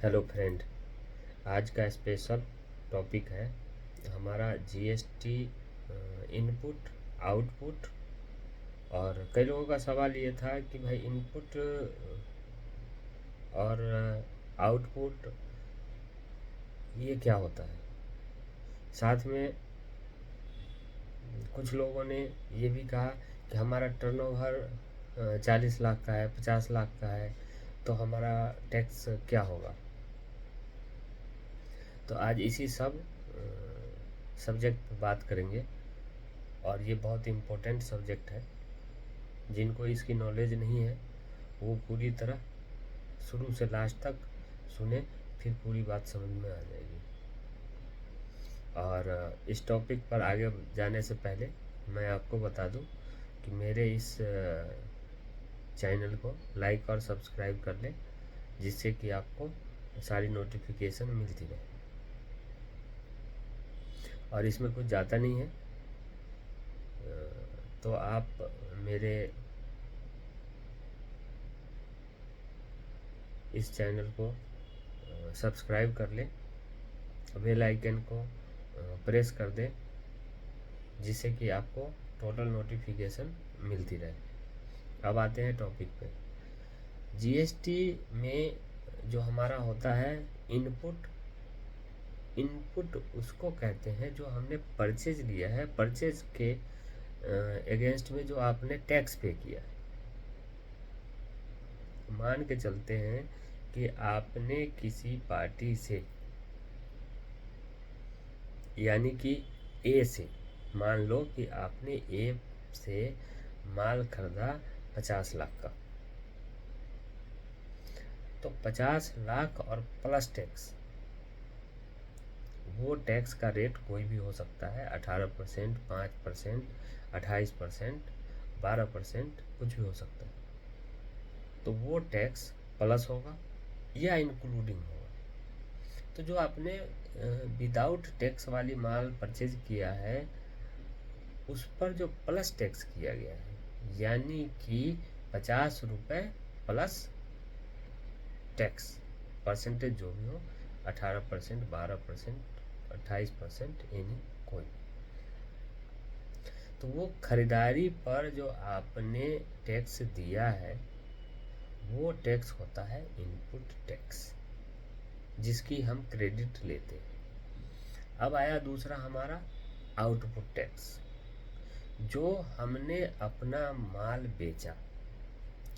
Hello friend, आज का special topic है हमारा जीएसटी इनपुट आउटपुट। और कई लोगों का सवाल ये था कि भाई इनपुट और आउटपुट ये क्या होता है। साथ में कुछ लोगों ने ये भी कहा कि हमारा टर्नओवर 40 लाख का है, 50 लाख का है, तो हमारा टैक्स क्या होगा। तो आज इसी सब सब्जेक्ट पर बात करेंगे और ये बहुत इम्पोर्टेंट सब्जेक्ट है। जिनको इसकी नॉलेज नहीं है वो पूरी तरह शुरू से लास्ट तक सुने, फिर पूरी बात समझ में आ जाएगी। और इस टॉपिक पर आगे जाने से पहले मैं आपको बता दूं कि मेरे इस चैनल को लाइक और सब्सक्राइब कर लें, जिससे कि आपको सारी नोटिफिकेशन मिलती रहे। और इसमें कुछ ज़्यादा नहीं है, तो आप मेरे इस चैनल को सब्सक्राइब कर लें, बेल आइकन को प्रेस कर दें, जिससे कि आपको टोटल नोटिफिकेशन मिलती रहे। अब आते हैं टॉपिक पे। जीएसटी में जो हमारा होता है इनपुट, इनपुट उसको कहते हैं जो हमने परचेज लिया है, परचेज के अगेंस्ट में जो आपने टैक्स पे किया है। मान के चलते हैं कि आपने किसी पार्टी से, यानी कि ए से, मान लो कि आपने ए से माल खरीदा 50 लाख का, तो 50 लाख और प्लस टैक्स, वो टैक्स का रेट कोई भी हो सकता है, 18%, 5%, 28%, 12%, कुछ भी हो सकता है। तो वो टैक्स प्लस होगा या इंक्लूडिंग होगा। तो जो आपने विदाउट टैक्स वाली माल परचेज किया है उस पर जो प्लस टैक्स किया गया है, यानी कि 50 रुपये प्लस टैक्स, परसेंटेज जो भी हो, 18%, 12%, 28%, यानी कोई। तो वो खरीदारी पर जो आपने टैक्स दिया है वो टैक्स होता है इनपुट टैक्स, जिसकी हम क्रेडिट लेते हैं। अब आया दूसरा हमारा आउटपुट टैक्स। जो हमने अपना माल बेचा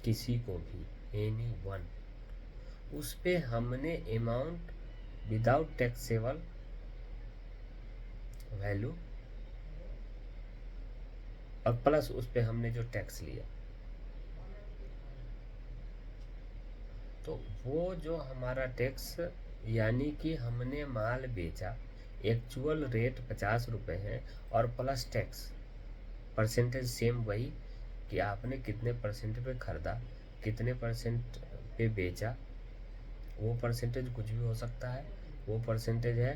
किसी को भी, एनी वन, उस पे हमने अमाउंट विदाउट टैक्सेबल वैल्यू और प्लस उस पे हमने जो टैक्स लिया, तो वो जो हमारा टैक्स, यानी कि हमने माल बेचा, एक्चुअल रेट 50 रुपये है और प्लस टैक्स, परसेंटेज सेम वही कि आपने कितने परसेंट पे खरीदा, कितने परसेंट पे बेचा। वो परसेंटेज कुछ भी हो सकता है। वो परसेंटेज है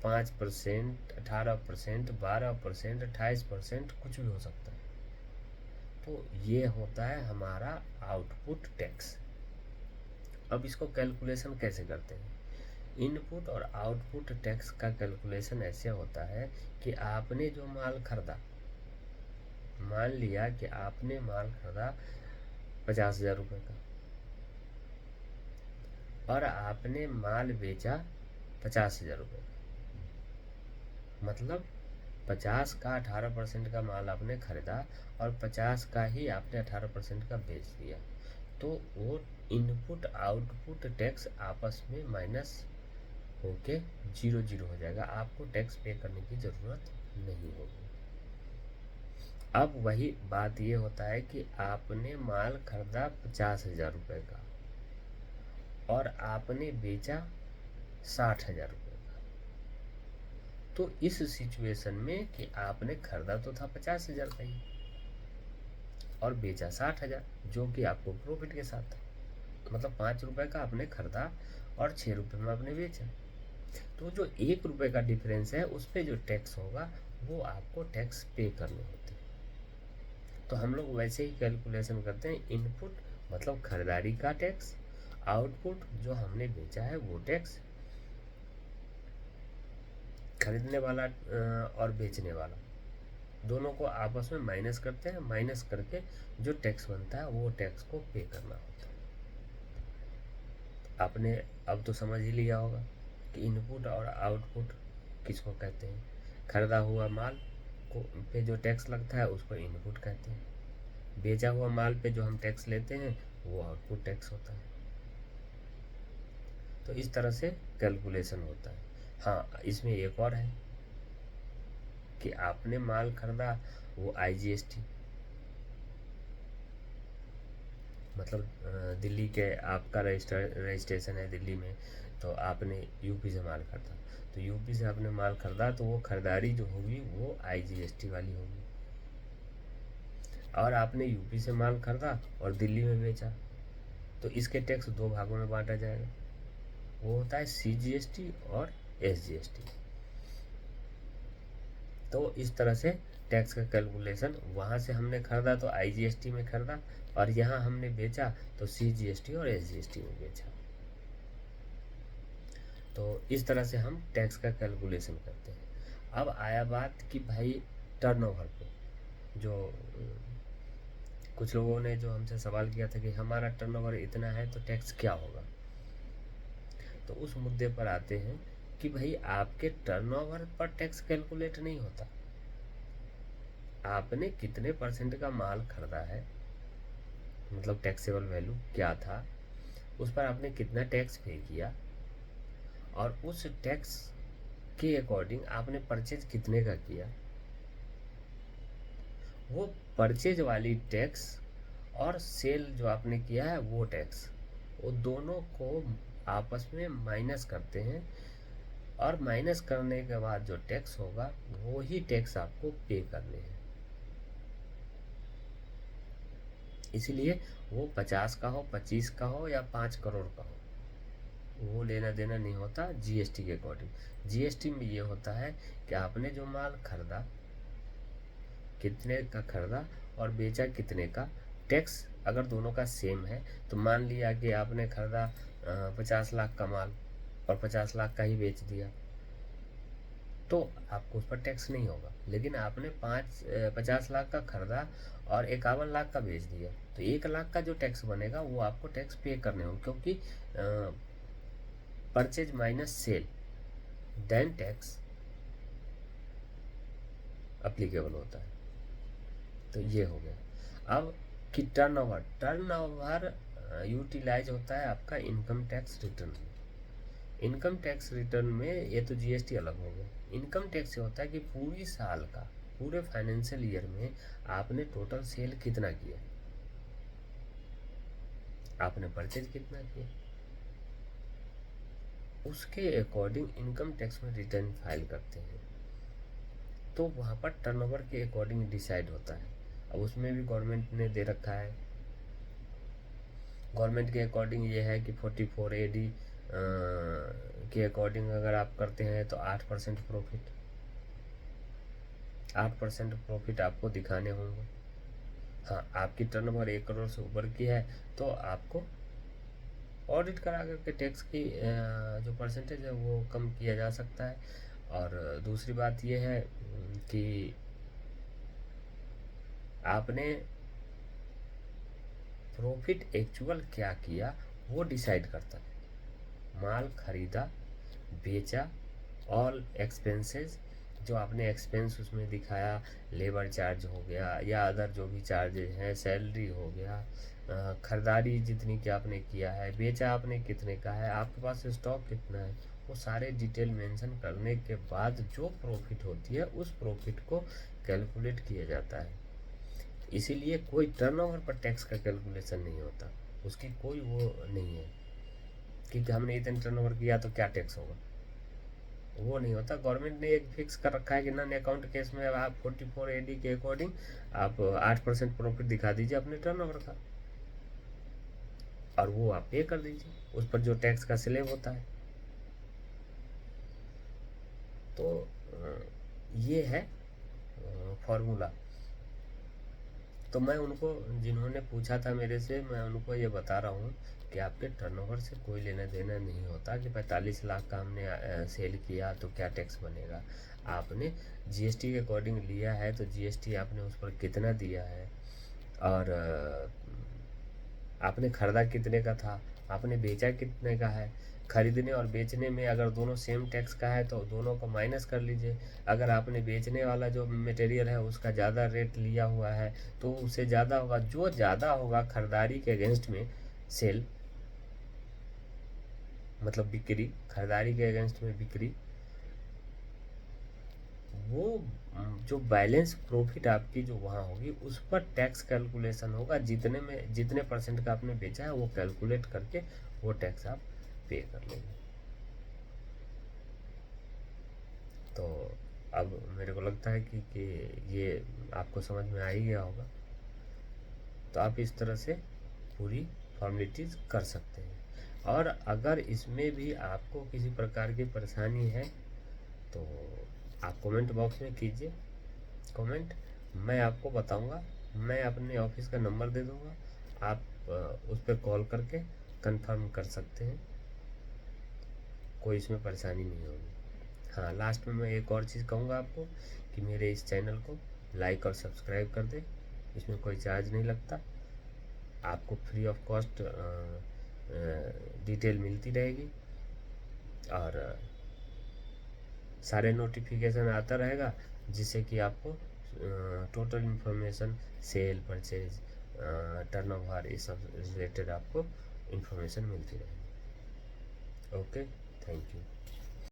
5%, 18%, 12%, 28%, कुछ भी हो सकता है। तो ये होता है हमारा आउटपुट टैक्स। अब इसको कैलकुलेशन कैसे करते हैं। इनपुट और आउटपुट टैक्स का कैलकुलेशन ऐसे होता है कि आपने जो माल खरीदा, मान लिया कि आपने माल खरीदा 50,000 रुपये का और आपने माल बेचा 50,000 रुपये का, मतलब 50 का 18% का माल आपने खरीदा और 50 का ही आपने 18% का बेच दिया। तो वो इनपुट आउटपुट टैक्स आपस में माइनस होके 0 हो जाएगा, आपको टैक्स पे करने की ज़रूरत नहीं होगी। अब वही बात ये होता है कि आपने माल खरीदा 50,000 रुपये का और आपने बेचा 60,000 रुपये का। तो इस सिचुएशन में कि आपने खरीदा तो था 50,000 का ही और बेचा 60,000, जो कि आपको प्रॉफिट के साथ था। मतलब 5 रुपये का आपने खरीदा और 6 रुपये में आपने बेचा। तो जो 1 रुपये का डिफरेंस है उस पर जो टैक्स होगा वो आपको टैक्स पे करने होते हैं। तो हम लोग वैसे ही कैलकुलेशन करते हैं। इनपुट मतलब खरीदारी का टैक्स, आउटपुट जो हमने बेचा है वो टैक्स, खरीदने वाला और बेचने वाला दोनों को आपस में माइनस करते हैं, माइनस करके जो टैक्स बनता है वो टैक्स को पे करना होता है। आपने अब तो समझ ही लिया होगा कि इनपुट और आउटपुट किसको कहते हैं। खरीदा हुआ माल को पे जो टैक्स लगता है उसको इनपुट कहते हैं, बेचा हुआ माल पे जो हम टैक्स लेते हैं वो आउटपुट टैक्स होता है। तो इस तरह से कैलकुलेशन होता है। हाँ, इसमें एक और है कि आपने माल खरीदा वो आईजीएसटी, मतलब दिल्ली के आपका रजिस्ट्रेशन है दिल्ली में, तो आपने यूपी से माल खरीदा, तो यूपी से आपने माल खरीदा तो वो खरीदारी जो होगी वो आईजीएसटी वाली होगी। और आपने यूपी से माल खरीदा और दिल्ली में बेचा, तो इसके टैक्स दो भागों में बांटा जाएगा, वो होता है सीजीएसटी और एसजीएसटी। तो इस तरह से टैक्स का कैलकुलेशन, वहाँ से हमने खरीदा तो आईजीएसटी में खरीदा, और यहाँ हमने बेचा तो सीजीएसटी और एसजीएसटी में बेचा। तो इस तरह से हम टैक्स का कैलकुलेशन करते हैं। अब आया बात कि भाई टर्नओवर पे, जो कुछ लोगों ने जो हमसे सवाल किया था कि हमारा टर्नओवर इतना है तो टैक्स क्या होगा, तो उस मुद्दे पर आते हैं कि भाई आपके टर्नओवर पर टैक्स कैलकुलेट नहीं होता। आपने कितने परसेंट का माल खरीदा है, मतलब टैक्सेबल वैल्यू क्या था, उस पर आपने कितना टैक्स पे किया, और उस टैक्स के अकॉर्डिंग आपने परचेज कितने का किया, वो परचेज वाली टैक्स और सेल जो आपने किया है वो टैक्स, वो दोनों को आपस में माइनस करते हैं, और माइनस करने के बाद जो टैक्स होगा वो ही टैक्स आपको पे करने हैं। इसलिए वो 50 का हो, 25 का हो या 5 करोड़ का हो, वो लेना देना नहीं होता जीएसटी के अकॉर्डिंग। जीएसटी में ये होता है कि आपने जो माल खरीदा कितने का खरीदा और बेचा कितने का, टैक्स अगर दोनों का सेम है, तो मान लिया कि आपने खरीदा 50 लाख का माल और 50 लाख का ही बेच दिया, तो आपको उस पर टैक्स नहीं होगा। लेकिन आपने 50 लाख का खरीदा और 51 लाख का बेच दिया, तो 1 लाख का जो टैक्स बनेगा वो आपको टैक्स पे करने होंगे, क्योंकि purchase minus sale then tax applicable होता है। तो ये हो गया। अब कि टर्नओवर यूटिलाइज होता है आपका इनकम टैक्स रिटर्न में। इनकम टैक्स रिटर्न में ये तो जीएसटी अलग हो गया। इनकम टैक्स ये होता है कि पूरी साल का, पूरे फाइनेंशियल ईयर में आपने टोटल सेल कितना किया, आपने परचेज कितना किया, उसके अकॉर्डिंग इनकम टैक्स में रिटर्न फाइल करते हैं। तो वहाँ पर टर्नओवर के अकॉर्डिंग डिसाइड होता है। अब उसमें भी गवर्नमेंट ने दे रखा है, गवर्नमेंट के अकॉर्डिंग ये है कि 44 AD के अकॉर्डिंग अगर आप करते हैं तो 8% प्रॉफिट, 8% प्रॉफिट आपको दिखाने होंगे। हाँ, आपकी टर्नओवर 1 करोड़ से ऊपर की है तो आपको ऑडिट करा करके टैक्स की जो परसेंटेज है वो कम किया जा सकता है। और दूसरी बात यह है कि आपने प्रॉफिट एक्चुअल क्या किया वो डिसाइड करता है। माल खरीदा, बेचा, ऑल एक्सपेंसेस, जो आपने एक्सपेंस उसमें दिखाया, लेबर चार्ज हो गया या अदर जो भी चार्जेज हैं, सैलरी हो गया, खरीदारी जितनी की आपने किया है, बेचा आपने कितने का है, आपके पास स्टॉक कितना है, वो सारे डिटेल मेंशन करने के बाद जो प्रॉफिट होती है उस प्रॉफिट को कैलकुलेट किया जाता है। इसीलिए कोई टर्नओवर पर टैक्स का कैलकुलेशन नहीं होता, उसकी कोई वो नहीं है कि हमने इतने टर्नओवर किया तो क्या टैक्स होगा, वो नहीं होता। गवर्नमेंट ने एक फिक्स कर रखा है कि नॉन अकाउंट केस में आप 44 AD के अकॉर्डिंग आप 8% प्रॉफिट दिखा दीजिए अपने टर्नओवर का, और वो आप पे कर दीजिए, उस पर जो टैक्स का स्लैब होता है। तो ये है फॉर्मूला। तो मैं उनको, जिन्होंने पूछा था मेरे से, मैं उनको ये बता रहा हूँ कि आपके टर्नओवर से कोई लेना देना नहीं होता कि 45 लाख का हमने सेल किया तो क्या टैक्स बनेगा। आपने जीएसटी के अकॉर्डिंग लिया है तो जीएसटी आपने उस पर कितना दिया है, और आपने खरीदा कितने का था, आपने बेचा कितने का है। खरीदने और बेचने में अगर दोनों सेम टैक्स का है तो दोनों को माइनस कर लीजिए। अगर आपने बेचने वाला जो मटेरियल है उसका ज़्यादा रेट लिया हुआ है तो उससे ज़्यादा होगा। जो ज़्यादा होगा खरीदारी के अगेंस्ट में सेल, मतलब बिक्री, खरीदारी के अगेंस्ट में बिक्री, वो जो बैलेंस प्रॉफिट आपकी जो वहाँ होगी उस पर टैक्स कैलकुलेशन होगा। जितने में जितने परसेंट का आपने बेचा है वो कैलकुलेट करके वो टैक्स आप पे कर लेंगे। तो अब मेरे को लगता है कि ये आपको समझ में आ ही गया होगा। तो आप इस तरह से पूरी फॉर्मेलिटीज़ कर सकते हैं। और अगर इसमें भी आपको किसी प्रकार की परेशानी है तो आप कमेंट बॉक्स में कीजिए कमेंट, मैं आपको बताऊंगा। मैं अपने ऑफिस का नंबर दे दूंगा, आप उस पर कॉल करके कंफर्म कर सकते हैं, कोई इसमें परेशानी नहीं होगी। हाँ, लास्ट में मैं एक और चीज़ कहूँगा आपको कि मेरे इस चैनल को लाइक और सब्सक्राइब कर दें। इसमें कोई चार्ज नहीं लगता, आपको फ्री ऑफ कॉस्ट डिटेल मिलती रहेगी और सारे नोटिफिकेशन आता रहेगा, जिससे कि आपको total information, sale, purchase, turnover, ये सब रिलेटेड आपको इन्फॉर्मेशन मिलती रहेगी। Okay, thank you.